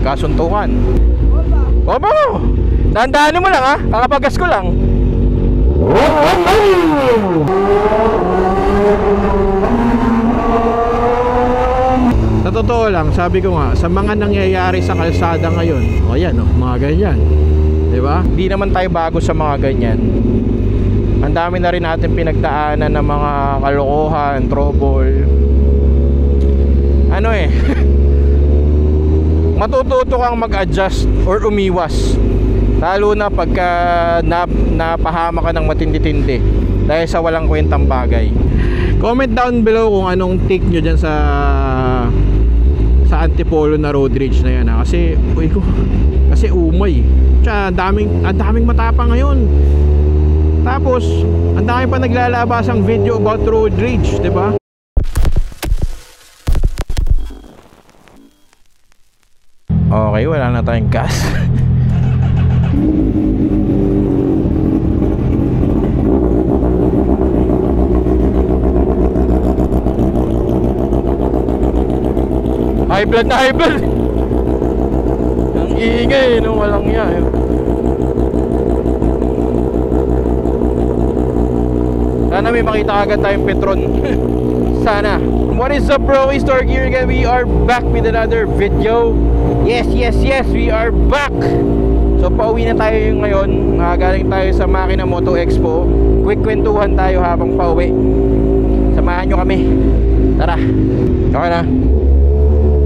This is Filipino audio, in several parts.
magkasuntukan. Opo! Dahan-dahanin mo lang ha, kakapagas ko lang. Sa totoo lang, sabi ko nga, sa mga nangyayari sa kalsada ngayon, o yan, mga ganyan, diba? Hindi naman tayo bago sa mga ganyan. Ang dami na rin natin pinagdaanan ng mga kalokohan, trouble. Ano matututo kang mag-adjust or umiwas, lalo na pagka napahama ka ng matindi-tindi dahil sa walang kwentang bagay. Comment down below kung anong take nyo dyan sa Antipolo na road rage na yan ha. Kasi umay. Tsaka ang daming matapang ngayon. Tapos ang dami pa naglalabas ang video about road rage, diba? Okay, wala na tayong gas. High blood na high blood. Ang ingay nung walang iya. Sana may makita agad tayong Petron. Sana. What is up bro? It's Torque here again. We are back with another video. Yes, we are back. So pauwi na tayo ngayon. Galing tayo sa Makina Moto Expo. Quick kwentuhan tayo habang pauwi. Samahan nyo kami. Tara. Okay na.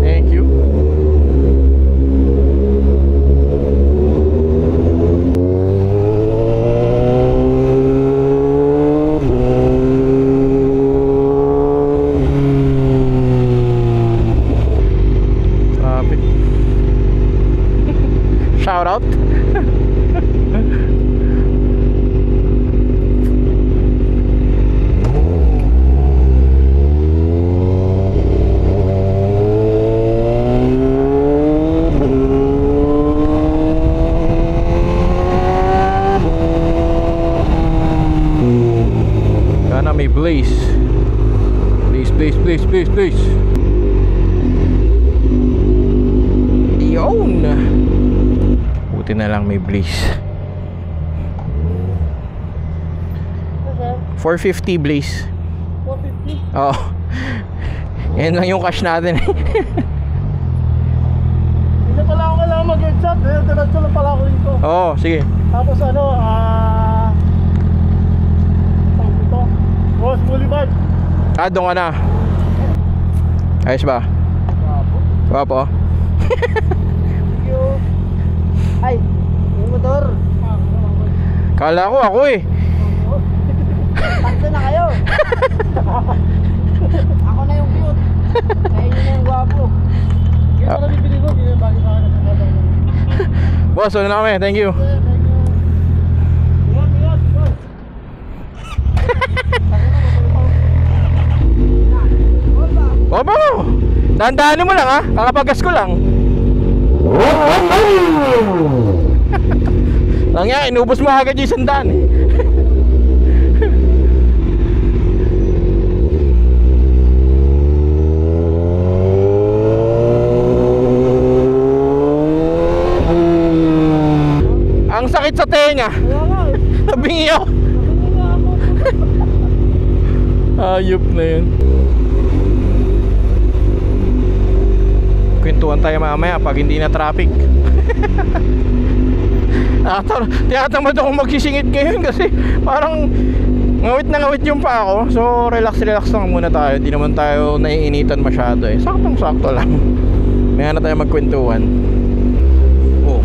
Thank you. Shout out. Sana may blaze. Please. Yun. Buti na lang may blaze. 450 blaze. 450? Oo. Yan lang yung cash natin. Hindi pala ako kailangan mag-headshot. Diretso lang pala ako dito. Oo, sige. Tapos Ross Boulevard. Doon ka na. Ayos ba? Wapo. Thank you. Ay, yung motor. Kala ko ako Takso na kayo. Ako na yung cute. Kayo na yung guwapo. Kaya pala bibili ko, bigyan bagay sa akin. Boss, wala na kami. Thank you. Opo! Dahan-dahanin mo lang ha, kakapagas ko lang. Lang yan, inubos mo agad yung 100 Ang sakit sa tenga. Nabingi ako. Ayop na yun. Kwentuhan tayo mamaya pag hindi na traffic. Tinatamad ako magsisingit ngayon kasi parang ngawit na ngawit yung pa ako. So relax lang muna tayo. Hindi naman tayo naiinitan masyado Saktong-sakto lang. May na tayo magkwentuhan.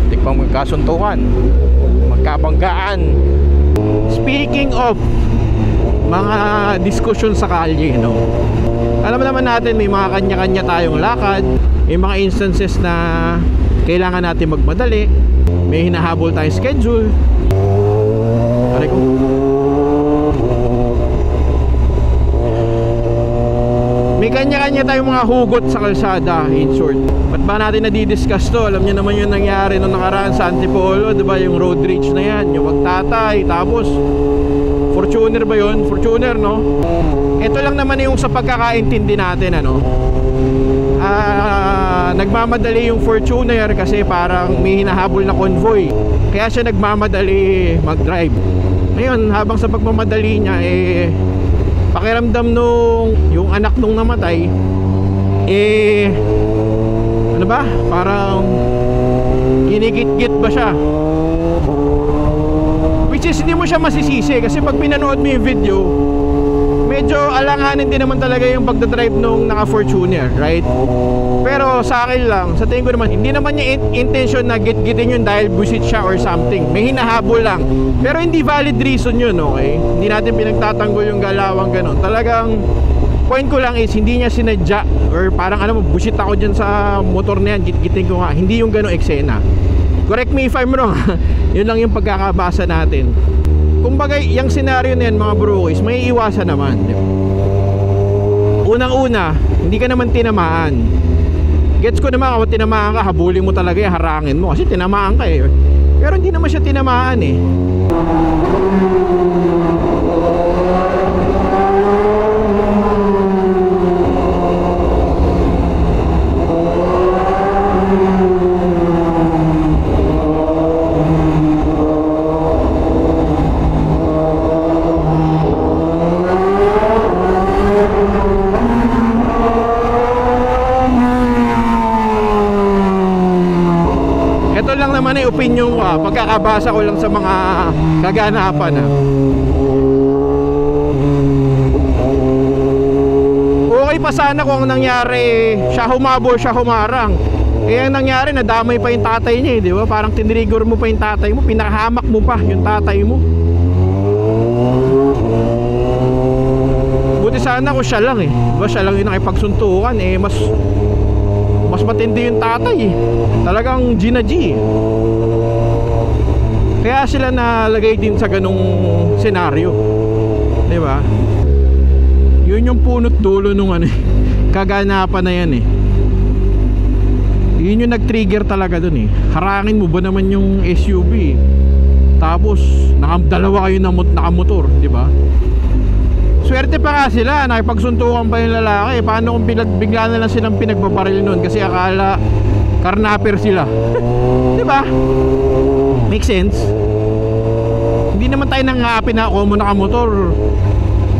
Tikpang magkasuntukan, magkabanggaan. Speaking of mga diskusyon sa kalye, alam naman natin may mga kanya-kanya tayong lakad. May mga instances na kailangan natin magmadali. May hinahabol tayong schedule. Aray ko. May kanya-kanya tayong mga hugot sa kalsada, in short. Ba't ba natin nadidiscuss to? Alam niyo naman yung nangyari nung nakaraan sa Antipolo, diba? Yung road rage na yan, yung magtatay. Tapos Fortuner ba yun? Fortuner, no? Ito lang naman yung sa pagkakaintindi natin, nagmamadali yung Fortuner kasi parang may hinahabol na convoy. Kaya siya nagmamadali mag-drive. Ngayon, habang sa pagmamadali niya, pakiramdam nung yung anak nung namatay, ano ba? Parang ginigit-git ba siya? Which is hindi mo siya masisisi kasi pag pinanood mo yung video, medyo alanganin din naman talaga yung pagdadrive nung naka-Fortuner, right? Pero sa akin lang, sa tingin ko naman, hindi naman niya intention na git-gitin yun dahil busit siya or something. May hinahabol lang. Pero hindi valid reason yun, okay? Hindi natin pinagtatanggol yung galawang ganun. Talagang point ko lang is hindi niya sinadya or parang alam mo, busit ako dyan sa motor na yan, git-gitin ko nga. Hindi yung ganung eksena. Correct me if I'm wrong. Yun lang yung pagkakabasa natin. Kumbaga, yung scenario na yan mga bro is may iwasan naman, di ba? Unang-una, hindi ka naman tinamaan. Gets ko naman kung tinamaan ka, habulin mo talaga, harangin mo kasi tinamaan ka eh. Pero hindi naman siya tinamaan eh. Ito lang naman ay opinion ko, pagkakabasa ko lang sa mga kaganapan Okay pa sana kung nangyari siya humabol, siya humarang. Eh ang nangyari, nadamay pa yung tatay niya di ba? Parang tinrigger mo pa yung tatay mo, pinakahamak mo pa yung tatay mo. Buti sana kung siya lang diba? Siya lang yung nakipagsuntukan mas matindi yung tatay talagang G na G kaya sila nalagay din sa ganung senaryo, di ba? Yun yung punot dulo nung kaganapan na yan yun yung nag-trigger talaga dun harangin mo ba naman yung SUV tapos dalawa kayo nakamotor, di ba? Swerte pa nga sila, nakipagsuntukan pa yung lalaki. Paano kung bigla na lang silang pinagbabaril nun kasi akala karnaper sila? Diba? Make sense? Hindi naman tayo nangaapin na ako mo nakamotor.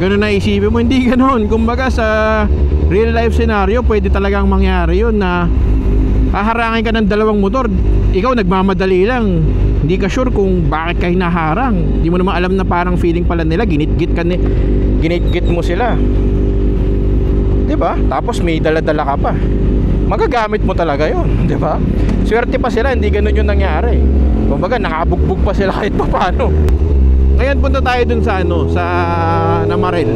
Ganun na isipin mo, hindi ganun. Kumbaga sa real life scenario, pwede talagang mangyari yun na haharangin ka ng dalawang motor. Ikaw nagmamadali lang, hindi ka sure kung bakit ka hinaharang. Hindi mo naman alam na parang feeling pala nila ginit-git mo sila, diba? Tapos may dala-dala ka pa, magagamit mo talaga yun, diba? Swerte pa sila, hindi ganun yung nangyari. Kumbaga nakabugbog pa sila kahit pa paano. Ngayon punta tayo dun sa sa Namarel.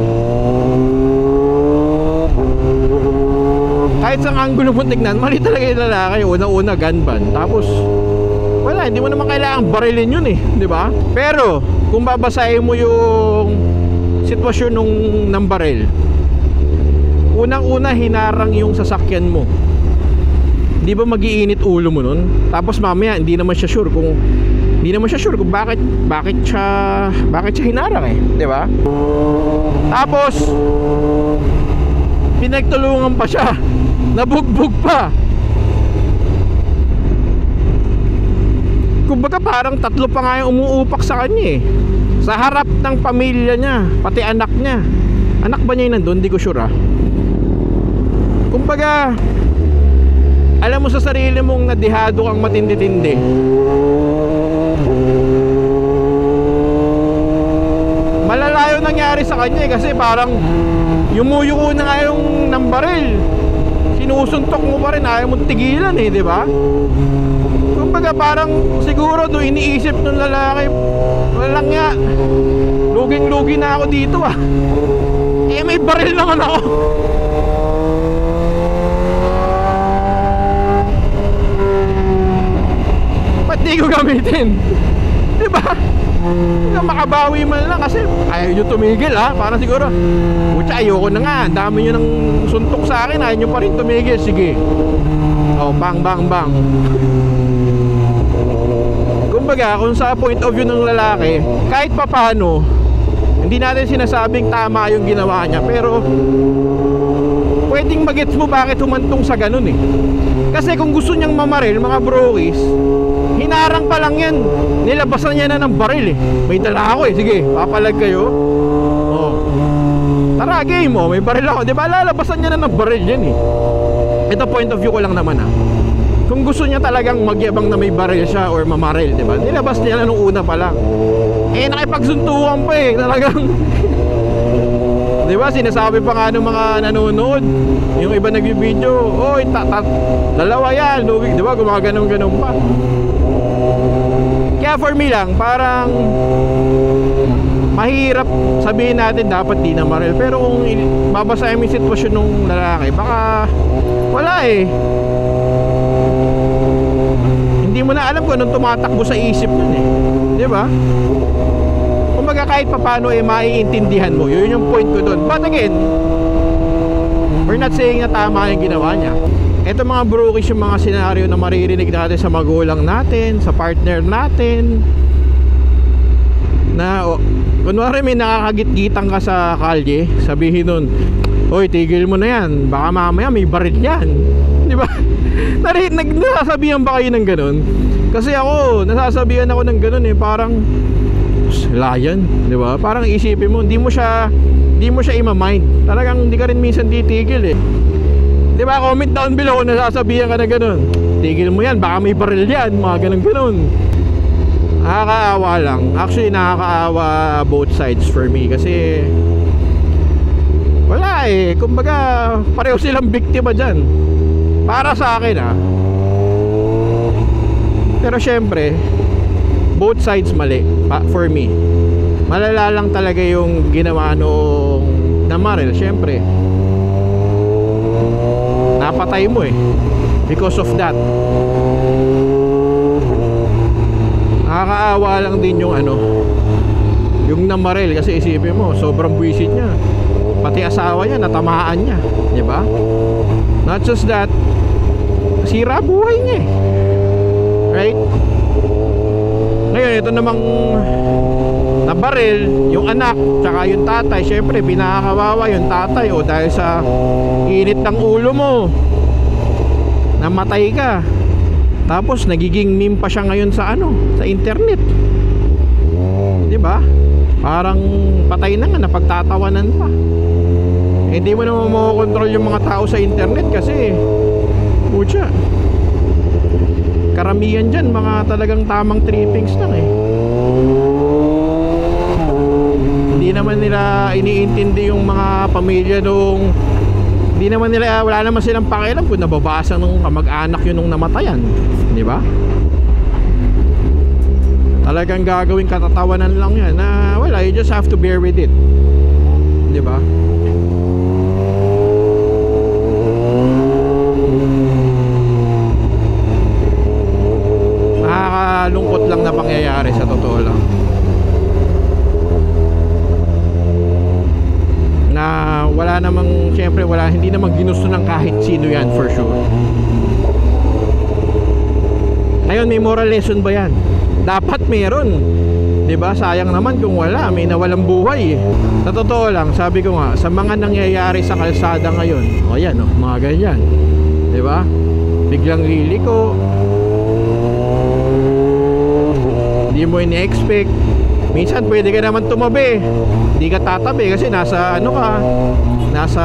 Kahit sa angulo mo tignan, mali talaga yung lalaki. Una-una gun ban, tapos wala, hindi mo naman kailangang barilin yun di ba? Pero kung babasahin mo yung sitwasyon ng baril, unang-una hinarang yung sasakyan mo, di ba mag-iinit ulo mo nun? Tapos mamaya hindi naman siya sure kung bakit siya hinarang di ba? Tapos pinagtulungan pa siya, nabugbog pa. Kumbaga parang tatlo pa nga yung umuupak sa kanya sa harap ng pamilya niya, pati anak niya. Anak ba niya yung nandun? Di ko sure Kumbaga, alam mo sa sarili mong nadihado kang matindi-tindi. Malala yung nangyari sa kanya kasi parang yumuyuko na nga yung ng baril. Sinusuntok mo pa rin, ayaw mong tigilan di ba? Kumbaga parang siguro do iniisip ng lalaki, walang nga, luging-lugi na ako dito may baril naman ako. Ba't di ko gamitin? Diba? Makabawi man lang kasi ayaw nyo tumigil parang siguro pucha ayoko na nga, dami nyo ng suntok sa akin, ayaw nyo pa rin tumigil, sige bang bang bang. Kumbaga kung sa point of view ng lalaki, kahit papano hindi natin sinasabing tama yung ginawa niya, pero pwedeng magets mo bakit humantong sa ganun eh. Kasi kung gusto niyang mamaril, mga brokies, hinarang pa lang yan, nilabasan niya na ng baril eh. May dala ako eh, sige, papalag kayo. Oh, tara game mo, may baril ako, di ba? Lalabasan niya na ng baril yan eh. Ito point of view ko lang naman ah. Kung gusto niya talagang magyabang na may baril siya or mamaril, di ba? Nilabas niya na nung una pa lang. Eh nakipagsuntukan pa eh, talagang di ba, sinasabi pa nga ng mga nanonood, yung iba nagbibideo, oy, dalawa yan, di ba, gumaganon-ganon pa. Kaya for me lang, parang mahirap sabihin natin dapat di na maril. Pero kung babasahin mo yung sitwasyon ng lalaki, baka wala eh. Hindi mo na alam kung anong tumatakbo sa isip nun eh, di ba? Kumbaga kahit paano eh maiintindihan mo. Yun yung point ko doon. But again, we're not saying na tama yung ginawa niya. Ito mga brokies yung mga senaryo na maririnig natin sa magulang natin, sa partner natin, na kunwari may nakakagit-gitang ka sa kalye, sabihin nun, oy, tigil mo na yan, baka mamaya may baril yan. Di ba? Nasasabihan ba kayo ng ganun? Kasi ako, nasasabihan ako ng ganun eh, parang layan, di ba? Parang isipin mo, hindi mo siya ima-mind. Talagang hindi ka rin minsan titigil eh. Di ba? Comment down below kung nasasabihan ka na ganun. Tigil mo yan, baka may baril yan, mga ganun-ganun. Nakakaawa lang. Actually, nakakaawa both sides for me. Kasi wala eh. Kumbaga, pareho silang biktima dyan. Para sa akin ah. Pero syempre, both sides mali for me. Malala lang talaga yung ginawa nung namaril. Syempre, napatay mo eh. Because of that. Nakakaawa lang din yung yung namaril. Kasi isipin mo, sobrang buwisit niya. Pati asawa niya, natamaan niya, di ba? Not just that, sira buhay niya eh. Right? Ngayon, ito namang nabaril, yung anak, tsaka yung tatay. Syempre, pinakakawawa yung tatay. O dahil sa init ng ulo mo, namatay ka. Tapos, nagiging meme pa siya ngayon sa sa internet. Diba? Parang patay na nga, napagtatawanan pa. Hindi mo naman makokontrol yung mga tao sa internet kasi pucha, karamihan dyan mga talagang tamang trippings lang eh. Hindi naman nila iniintindi yung mga pamilya nung, hindi naman nila, wala naman silang pakialam kung nababasa nung kamag-anak yun nung namatayan, di ba? Talagang gagawing katatawanan lang yan na wala, you just have to bear with it, di ba? Nakakalungkot lang na pangyayari sa totoo lang. Na wala namang, syempre wala, hindi namang ginusto ng kahit sino yan for sure. Ngayon, may moral lesson ba yan? Dapat meron, diba? Sayang naman kung wala, may nawalang buhay eh. Sa totoo lang, sabi ko nga, sa mga nangyayari sa kalsada ngayon, o yan o, mga ganyan, diba? Biglang liliko, hindi mo ini-expect. Minsan pwede ka naman tumabi, hindi ka tatabi kasi nasa nasa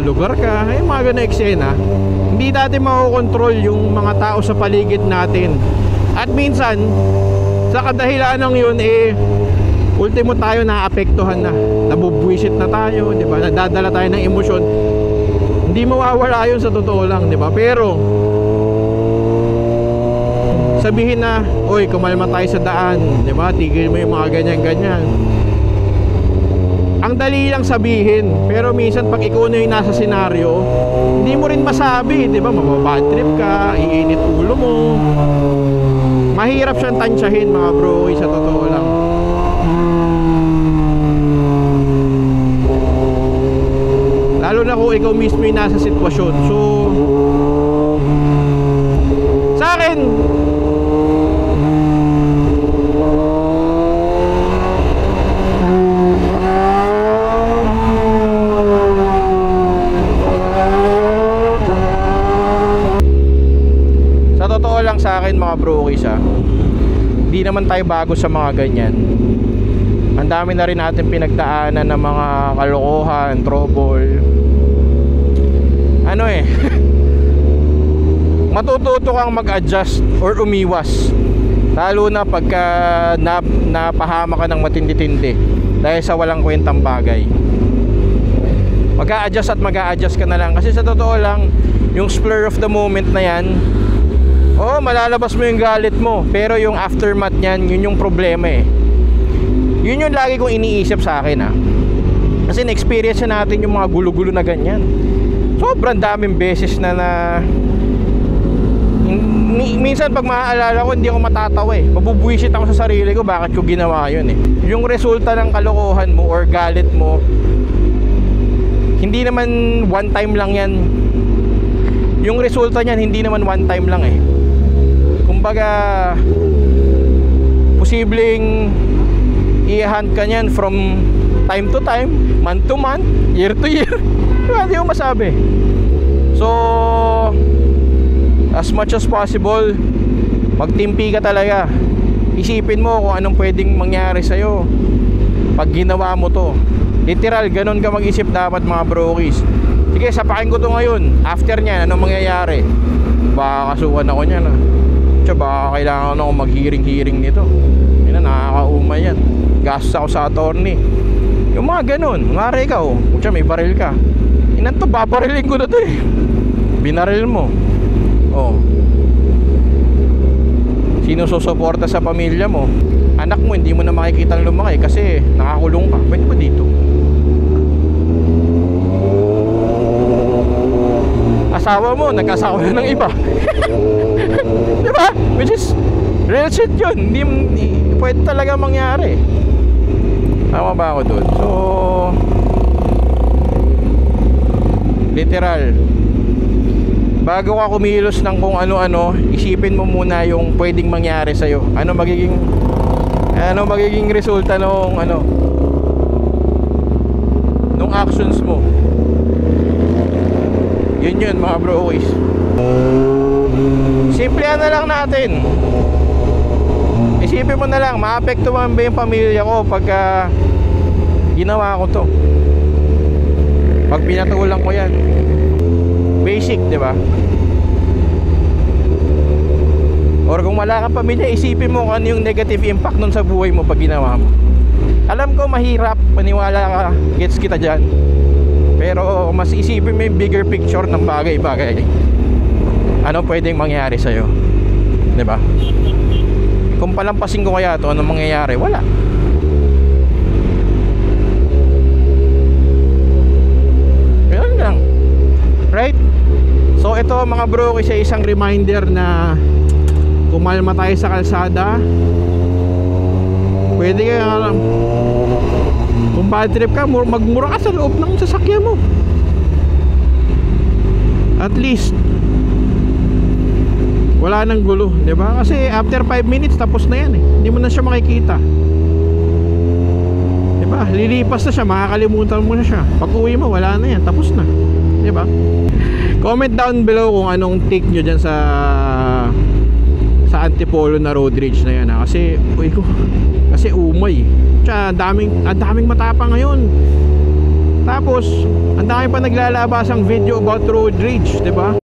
lugar ka. Ay, mga ganang eksena. Hindi natin makokontrol yung mga tao sa paligid natin. At minsan sa kadahilan ng yun ultimo tayo naapektuhan na, nabubwisit na tayo, di ba? Nadadala tayo ng emosyon. Hindi mawawala yun sa totoo lang, di ba? Pero sabihin na, oy, kumalma tayo sa daan, di ba? Tigil mo yung mga ganyan-ganyan. Ang dali lang sabihin, pero minsan pag ikaw na yung nasa senaryo, hindi mo rin masabi, di ba? Mababad trip ka, iinit ulo mo. Mahirap siyang tansyahin, mga bro, sa totoo lang. Lalo na kung ikaw mismo yung nasa sitwasyon. So, sa akin, totoo lang sa akin mga brokies hindi naman tayo bago sa mga ganyan. Ang dami na rin natin pinagdaanan ng mga kalokohan, trouble. Ano matututo kang mag-adjust or umiwas, lalo na pagka napahama ka ng matindi-tindi dahil sa walang kwentang bagay. Mag-a-adjust at mag-a-adjust ka na lang. Kasi sa totoo lang, yung spur of the moment na yan, malalabas mo yung galit mo, pero yung aftermath niyan, yun yung problema Yun yung lagi kong iniisip sa akin Kasi na-experience natin yung mga gulo-gulo na ganyan. Sobrang daming beses na minsan pag maaalala ko, hindi ako matatawa Mabubwisit ako sa sarili ko, bakit ko ginawa yun Yung resulta ng kalokohan mo or galit mo, hindi naman one time lang yan. Yung resulta niyan, hindi naman one time lang Kumbaga, posibleng i-hunt ka niyan from time to time, month to month, year to year. Hindi ko masabi. So, as much as possible, magtimpi ka talaga. Isipin mo kung anong pwedeng mangyari sa'yo pag ginawa mo to. Literal, ganun ka mag-isip dapat mga brokies. Sige, sapakin ko to ngayon. After nyan, anong mangyayari? Baka kasuhan ako nyan baka kailangan ako mag-hearing nito. Yun nakakauma yan. Gastos ako sa attorney. Yung mga ganun. Ngari ka may baril ka. To, babarilin ko na to Binaril mo. Sino susuporta sa pamilya mo? Anak mo, hindi mo na makikitang lumaki kasi nakakulong ka. Pwede ba dito? Asawa mo, nag-asawa na ng iba. Diba? Which is real shit yun. Hindi pwede talaga mangyari. Tama ba ako doon? So, literal, bago ka kumilos ng kung ano-ano, isipin mo muna yung pwedeng mangyari sa'yo. Ano magiging resulta nung actions mo. Yun mga brokies. Simplihan na lang natin. Isipin mo na lang, maapektuhan ba yung pamilya ko pagka ginawa ko to, pag pinatulang ko yan. Basic, di ba? Or kung wala kang pamilya, isipin mo kung ano yung negative impact nun sa buhay mo pag ginawa mo. Alam ko mahirap, maniwala ka, gets kita dyan. Pero mas isipin mo yung bigger picture ng bagay-bagay. Ano pwedeng mangyari sa'yo, di ba? Kung palampasin ko kaya to, anong mangyayari? Wala. Ganun lang. Right? So ito mga bro, kasi isang reminder na kumalma tayo sa kalsada. Pwede ka kung bad trip ka, magmura ka sa loob ng sasakyan mo. At least wala nang gulo, di ba? Kasi after 5 minutes tapos na yan Hindi mo na siya makikita. Di ba? Lilipas na siya, makakalimutan mo na siya. Pag uwi mo, wala na yan, tapos na. Di ba? Comment down below kung anong take nyo dyan sa Antipolo na road rage na yan Kasi umay. Tsaka ang daming matapang ngayon. Tapos ang dami pa naglalabas ang video about road rage, di ba?